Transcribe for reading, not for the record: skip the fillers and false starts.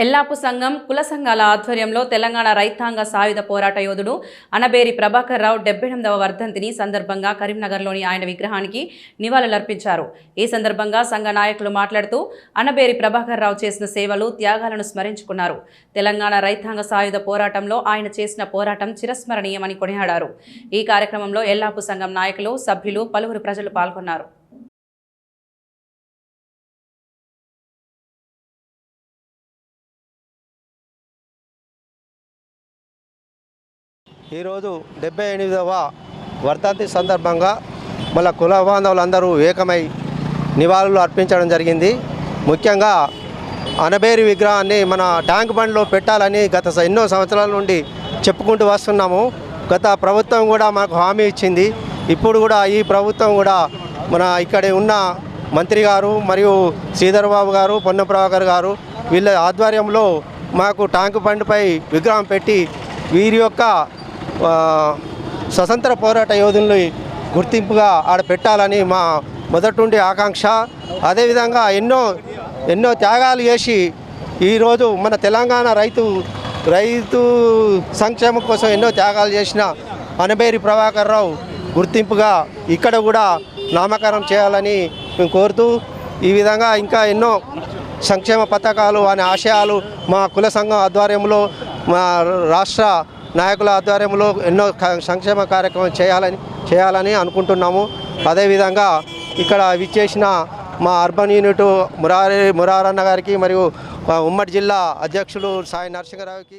ఎల్లాపు సంఘం కుల సంఘాల ఆధ్వర్యంలో తెలంగాణ రైతాంగ సాయుధ పోరాట యోధుడు అనబేరి ప్రభాకర్ రావు 78వ వర్ధంతిని సందర్భంగా కరీంనగర్లోని ఆయన విగ్రహానికి నివాళులర్పించారు. ఈ సందర్భంగా సంఘ నాయకులు మాట్లాడుతూ అనబేరి ప్రభాకర్ రావు చేసిన సేవలు, త్యాగాలను స్మరించుకున్నారు. తెలంగాణ రైతాంగ సాయుధ పోరాటంలో ఆయన చేసిన పోరాటం చిరస్మరణీయమని కొనియాడారు. ఈ కార్యక్రమంలో ఎల్లాపు సంఘం నాయకులు, సభ్యులు, పలువురు ప్రజలు పాల్గొన్నారు. ఈరోజు 78వ వర్ధంతి సందర్భంగా మన కుల బాంధవులందరూ ఏకమై నివాళులు అర్పించడం జరిగింది. ముఖ్యంగా అనబేరి విగ్రహాన్ని మన ట్యాంక్ బండ్లో పెట్టాలని గత ఎన్నో సంవత్సరాల నుండి చెప్పుకుంటూ వస్తున్నాము. గత ప్రభుత్వం కూడా మాకు హామీ ఇచ్చింది. ఇప్పుడు కూడా ఈ ప్రభుత్వం కూడా మన ఇక్కడ ఉన్న మంత్రి గారు మరియు శ్రీధర్ బాబు గారు, పొన్నం ప్రభాకర్ గారు వీళ్ళ ఆధ్వర్యంలో మాకు ట్యాంక్ బండ్పై విగ్రహం పెట్టి వీరి యొక్క స్వతంత్ర పోరాట యోధుల్ని గుర్తింపుగా ఆడ పెట్టాలని మా మొదటి నుండి ఆకాంక్ష. అదేవిధంగా ఎన్నో త్యాగాలు చేసి ఈరోజు మన తెలంగాణ రైతు సంక్షేమం కోసం ఎన్నో త్యాగాలు చేసిన అనబేరి ప్రభాకర్ రావు గుర్తింపుగా ఇక్కడ కూడా నామకరణం చేయాలని మేము కోరుతూ, ఈ విధంగా ఇంకా ఎన్నో సంక్షేమ పథకాలు అనే ఆశయాలు మా కుల సంఘం ఆధ్వర్యంలో, మా రాష్ట్ర నాయకుల ఆధ్వర్యంలో ఎన్నో సంక్షేమ కార్యక్రమం చేయాలని అనుకుంటున్నాము. అదేవిధంగా ఇక్కడ విచ్చేసిన మా అర్బన్ యూనిట్ మురారన్న గారికి మరియు ఉమ్మడి జిల్లా అధ్యక్షులు సాయి నరసింహరావుకి